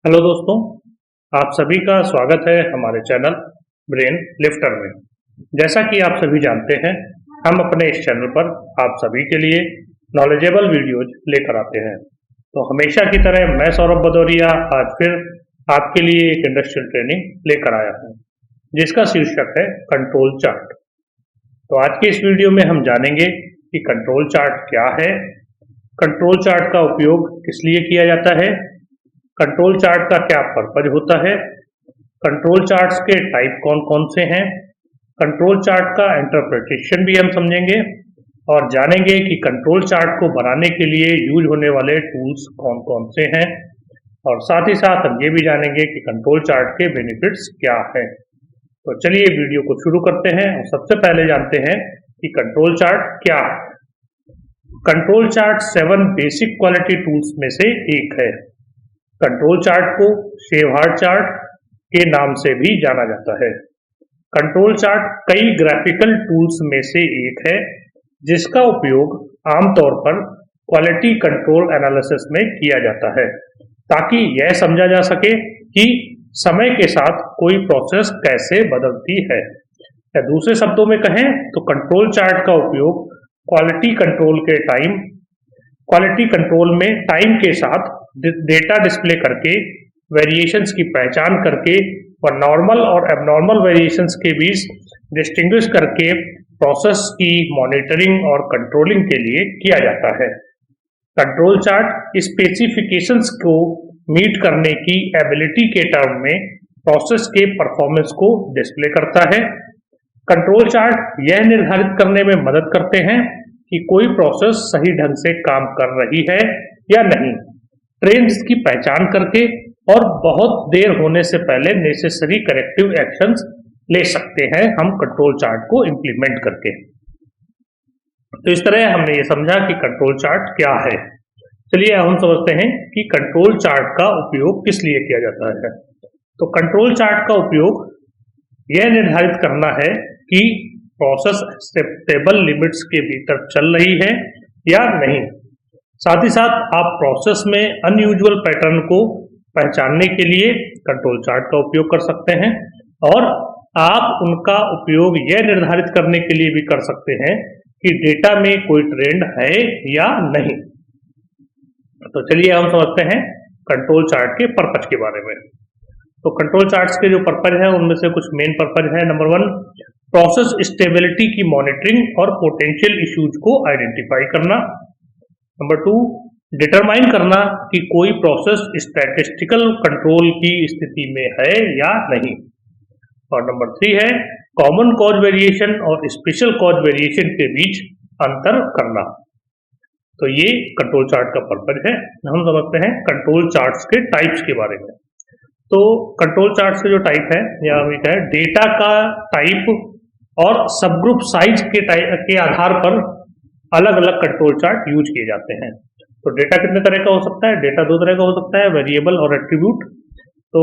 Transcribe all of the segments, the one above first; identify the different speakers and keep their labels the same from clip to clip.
Speaker 1: Hello दोस्तों, आप सभी का स्वागत है हमारे चैनल ब्रेन लिफ्टर में। जैसा कि आप सभी जानते हैं, हम अपने इस चैनल पर आप सभी के लिए नॉलेजेबल वीडियोज लेकर आते हैं। तो हमेशा की तरह मैं सौरभ भदौरिया आज फिर आपके लिए एक इंडस्ट्रियल ट्रेनिंग लेकर आया हूं, जिसका शीर्षक है कंट्रोल चार्ट। तो आज के इस वीडियो में हम जानेंगे कि कंट्रोल चार्ट क्या है, कंट्रोल चार्ट का उपयोग किस लिए किया जाता है, कंट्रोल चार्ट का क्या पर्पज होता है, कंट्रोल चार्ट्स के टाइप कौन कौन से हैं, कंट्रोल चार्ट का इंटरप्रिटेशन भी हम समझेंगे और जानेंगे कि कंट्रोल चार्ट को बनाने के लिए यूज होने वाले टूल्स कौन कौन से हैं, और साथ ही साथ हम ये भी जानेंगे कि कंट्रोल चार्ट के बेनिफिट्स क्या हैं। तो चलिए वीडियो को शुरू करते हैं और सबसे पहले जानते हैं कि कंट्रोल चार्ट क्या है। Control chart 7 basic quality tools में से एक है। कंट्रोल चार्ट को शेवहार्ट चार्ट के नाम से भी जाना जाता है। कंट्रोल चार्ट कई ग्राफिकल टूल्स में से एक है, जिसका उपयोग आमतौर पर क्वालिटी कंट्रोल एनालिसिस में किया जाता है, ताकि यह समझा जा सके कि समय के साथ कोई प्रोसेस कैसे बदलती है। या दूसरे शब्दों में कहें तो कंट्रोल चार्ट का उपयोग क्वालिटी कंट्रोल में टाइम के साथ डेटा डिस्प्ले करके, वेरिएशंस की पहचान करके और नॉर्मल और एबनॉर्मल वेरिएशंस के बीच डिस्टिंग्विश करके प्रोसेस की मॉनिटरिंग और कंट्रोलिंग के लिए किया जाता है। कंट्रोल चार्ट स्पेसिफिकेशंस को मीट करने की एबिलिटी के टर्म में प्रोसेस के परफॉर्मेंस को डिस्प्ले करता है। कंट्रोल चार्ट यह निर्धारित करने में मदद करते हैं कि कोई प्रोसेस सही ढंग से काम कर रही है या नहीं, ट्रेंड्स की पहचान करके और बहुत देर होने से पहले नेसेसरी करेक्टिव एक्शंस ले सकते हैं हम कंट्रोल चार्ट को इंप्लीमेंट करके। तो इस तरह हमने ये समझा कि कंट्रोल चार्ट क्या है। चलिए अब हम समझते हैं कि कंट्रोल चार्ट का उपयोग किस लिए किया जाता है। तो कंट्रोल चार्ट का उपयोग यह निर्धारित करना है कि प्रोसेस एक्सेप्टेबल लिमिट्स के भीतर चल रही है या नहीं। साथ ही साथ आप प्रोसेस में अनयूजुअल पैटर्न को पहचानने के लिए कंट्रोल चार्ट का उपयोग कर सकते हैं, और आप उनका उपयोग यह निर्धारित करने के लिए भी कर सकते हैं कि डेटा में कोई ट्रेंड है या नहीं। तो चलिए हम समझते हैं कंट्रोल चार्ट के पर्पज के बारे में। तो कंट्रोल चार्ट्स के जो पर्पज है उनमें से कुछ मेन पर्पज है। नंबर 1, प्रोसेस स्टेबिलिटी की मॉनिटरिंग और पोटेंशियल इश्यूज को आइडेंटिफाई करना। नंबर 2, डिटरमाइन करना कि कोई प्रोसेस स्टैटिस्टिकल कंट्रोल की स्थिति में है या नहीं। और नंबर 3 है कॉमन कॉज वेरिएशन और स्पेशल कॉज वेरिएशन के बीच अंतर करना। तो ये कंट्रोल चार्ट का पर्पज है। हम समझते हैं कंट्रोल चार्ट्स के टाइप्स के बारे में। तो कंट्रोल चार्ट्स के जो टाइप है, या हम कहें डेटा का टाइप और सब ग्रुप साइज के आधार पर अलग अलग कंट्रोल चार्ट यूज किए जाते हैं। तो डेटा कितने तरह का हो सकता है? डेटा 2 तरह का हो सकता है, वेरिएबल और एट्रीब्यूट। तो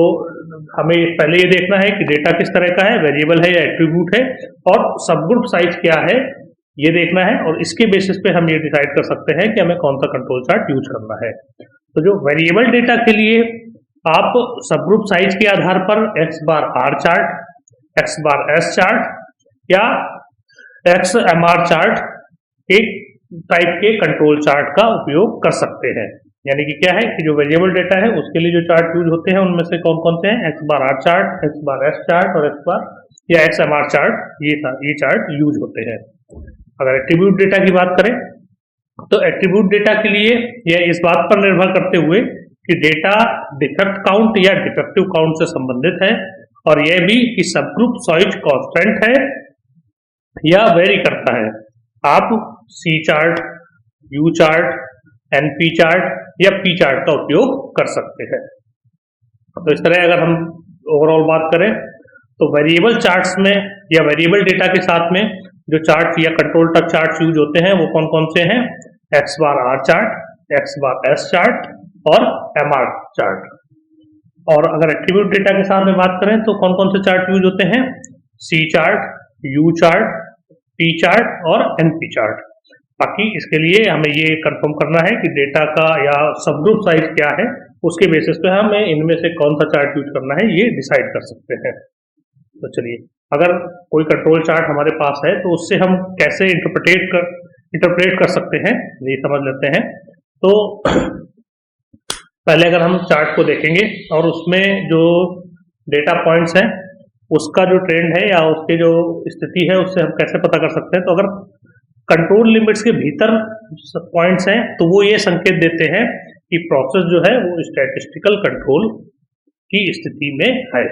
Speaker 1: हमें पहले ये देखना है कि डेटा किस तरह का है, वेरिएबल है या एट्रीब्यूट है, और सब ग्रुप साइज क्या है ये देखना है, और इसके बेसिस पे हम ये डिसाइड कर सकते हैं कि हमें कौन सा कंट्रोल चार्ट यूज करना है। तो जो वेरिएबल डेटा के लिए आप सब ग्रुप साइज के आधार पर x बार R चार्ट, x बार S चार्ट या XMR चार्ट एक टाइप के कंट्रोल चार्ट का उपयोग कर सकते हैं। यानी कि क्या है कि जो वेरिएबल डेटा है उसके लिए जो चार्ट यूज होते हैं उनमें से कौन कौन से हैं? x बार R चार्ट, x बार S चार्ट और x बार या XMR चार्ट, ये चार्ट यूज होते हैं। अगर एट्रीब्यूट डेटा की बात करें तो एट्रीब्यूट डेटा के लिए यह इस बात पर निर्भर करते हुए कि डेटा डिफेक्ट काउंट या डिफेक्टिव काउंट से संबंधित है, और यह भी कि सब ग्रुप साइज कांस्टेंट है या वेरी करता है। आप C chart, U chart, NP chart या P चार्ट का उपयोग कर सकते हैं। तो इस तरह अगर हम ओवरऑल बात करें तो वेरिएबल चार्ट्स में या वेरिएबल डेटा के साथ में जो चार्ट या कंट्रोल चार्ट यूज होते हैं वो कौन कौन से हैं? x बार R चार्ट, x बार S चार्ट और MR चार्ट। और अगर एट्रीब्यूट डेटा के साथ में बात करें तो कौन कौन से चार्ट यूज होते हैं? C chart, U chart, P chart और NP चार्ट। बाकी इसके लिए हमें ये कंफर्म करना है कि डेटा का या सब ग्रुप साइज क्या है, उसके बेसिस पे हमें इनमें से कौन सा चार्ट यूज करना है ये डिसाइड कर सकते हैं। तो चलिए, अगर कोई कंट्रोल चार्ट हमारे पास है तो उससे हम कैसे इंटरप्रेट कर सकते हैं ये समझ लेते हैं। तो पहले अगर हम चार्ट को देखेंगे और उसमें जो डेटा पॉइंट्स हैं उसका जो ट्रेंड है या उसकी जो स्थिति है उससे हम कैसे पता कर सकते हैं। तो अगर कंट्रोल लिमिट्स के भीतर पॉइंट्स हैं तो वो ये संकेत देते हैं कि प्रोसेस जो है वो स्टैटिस्टिकल कंट्रोल की स्थिति में है।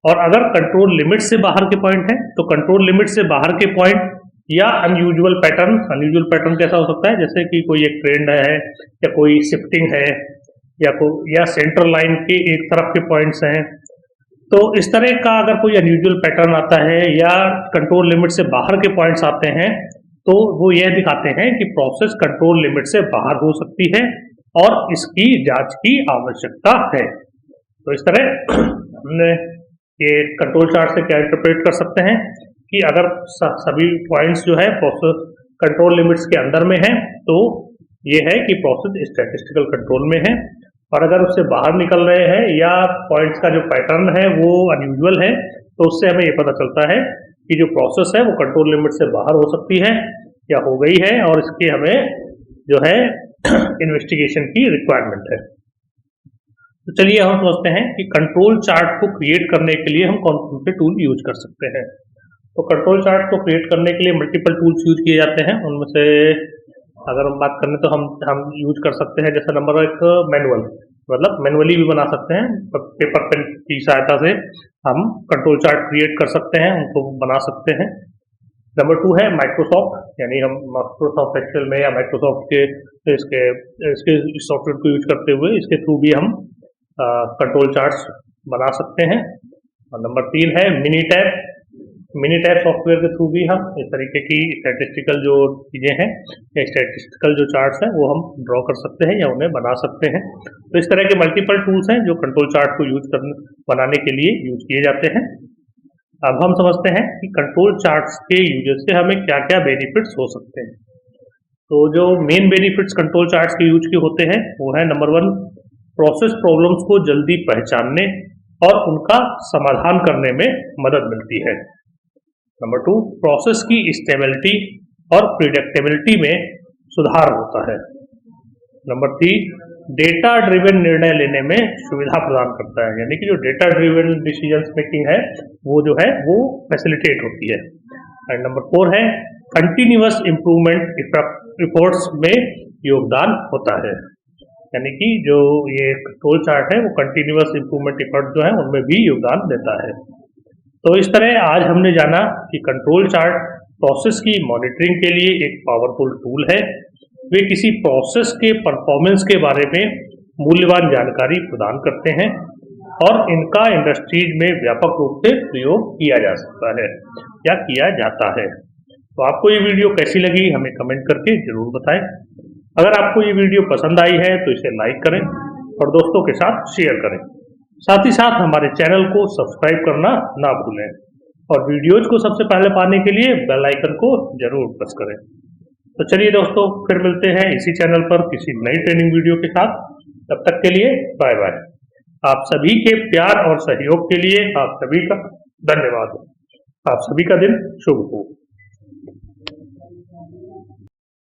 Speaker 1: और अगर कंट्रोल लिमिट से बाहर के पॉइंट हैं तो कंट्रोल लिमिट से बाहर के पॉइंट या अनयूजुअल पैटर्न कैसा हो सकता है, जैसे कि कोई एक ट्रेंड है या कोई शिफ्टिंग है या सेंट्रल लाइन के एक तरफ के पॉइंट्स हैं। तो इस तरह का अगर कोई अनयूजुअल पैटर्न आता है या कंट्रोल लिमिट से बाहर के पॉइंट्स आते हैं तो वो यह दिखाते हैं कि प्रोसेस कंट्रोल लिमिट से बाहर हो सकती है और इसकी जांच की आवश्यकता है। तो इस तरह हमने ये कंट्रोल चार्ट से क्या इंटरप्रेट कर सकते हैं कि अगर सभी पॉइंट्स जो है प्रोसेस कंट्रोल लिमिट्स के अंदर में है तो ये है कि प्रोसेस स्टैटिस्टिकल कंट्रोल में है, और अगर उससे बाहर निकल रहे हैं या पॉइंट्स का जो पैटर्न है वो अनयूजुअल है तो उससे हमें ये पता चलता है कि जो प्रोसेस है वो कंट्रोल लिमिट से बाहर हो सकती है या हो गई है और इसके हमें जो है इन्वेस्टिगेशन की रिक्वायरमेंट है। तो चलिए हम समझते हैं कि कंट्रोल चार्ट को क्रिएट करने के लिए हम कौन कौन से टूल यूज कर सकते हैं। तो कंट्रोल चार्ट को क्रिएट करने के लिए मल्टीपल टूल्स यूज किए जाते हैं। उनमें से अगर हम बात करें तो हम यूज कर सकते हैं, जैसे नंबर एक मैनुअल, मतलब मैनुअली भी बना सकते हैं, पेपर पेन की सहायता से हम कंट्रोल चार्ट क्रिएट कर सकते हैं, उनको बना सकते हैं। नंबर 2 है माइक्रोसॉफ्ट, यानी हम माइक्रोसॉफ्ट एक्सेल में या माइक्रोसॉफ्ट के इसके सॉफ्टवेयर को यूज करते हुए इसके थ्रू भी हम कंट्रोल चार्ट्स बना सकते हैं। और नंबर 3 है मिनी टैब सॉफ्टवेयर के थ्रू भी हम इस तरीके की स्टैटिस्टिकल जो चीज़ें हैं या स्टैटिस्टिकल जो चार्ट्स हैं वो हम ड्रॉ कर सकते हैं या उन्हें बना सकते हैं। तो इस तरह के मल्टीपल टूल्स हैं जो कंट्रोल चार्ट को बनाने के लिए यूज किए जाते हैं। अब हम समझते हैं कि कंट्रोल चार्ट्स के यूज से हमें क्या क्या बेनिफिट्स हो सकते हैं। तो जो मेन बेनिफिट्स कंट्रोल चार्ट्स के यूज के होते हैं वो है नंबर 1, प्रोसेस प्रॉब्लम्स को जल्दी पहचानने और उनका समाधान करने में मदद मिलती है। नंबर 2, प्रोसेस की स्टेबिलिटी और प्रिडिक्टेबिलिटी में सुधार होता है। नंबर 3, डेटा ड्रिवन निर्णय लेने में सुविधा प्रदान करता है, यानी कि जो डेटा ड्रिवन डिसीजन मेकिंग है वो जो है वो फैसिलिटेट होती है। एंड नंबर 4 है कंटिन्यूअस इंप्रूवमेंट रिपोर्ट्स में योगदान होता है, यानी कि जो ये कंट्रोल चार्ट है वो कंटिन्यूअस इंप्रूवमेंट एफर्ट जो है उनमें भी योगदान देता है। तो इस तरह आज हमने जाना कि कंट्रोल चार्ट प्रोसेस की मॉनिटरिंग के लिए एक पावरफुल टूल है। वे किसी प्रोसेस के परफॉर्मेंस के बारे में मूल्यवान जानकारी प्रदान करते हैं और इनका इंडस्ट्रीज में व्यापक रूप से प्रयोग किया जा सकता है या किया जाता है। तो आपको ये वीडियो कैसी लगी हमें कमेंट करके जरूर बताएं। अगर आपको ये वीडियो पसंद आई है तो इसे लाइक करें और दोस्तों के साथ शेयर करें। साथ ही साथ हमारे चैनल को सब्सक्राइब करना ना भूलें और वीडियोज को सबसे पहले पाने के लिए बेल आइकन को जरूर प्रेस करें। तो चलिए दोस्तों, फिर मिलते हैं इसी चैनल पर किसी नई ट्रेनिंग वीडियो के साथ। तब तक के लिए बाय बाय। आप सभी के प्यार और सहयोग के लिए आप सभी का धन्यवाद। आप सभी का दिन शुभ हो।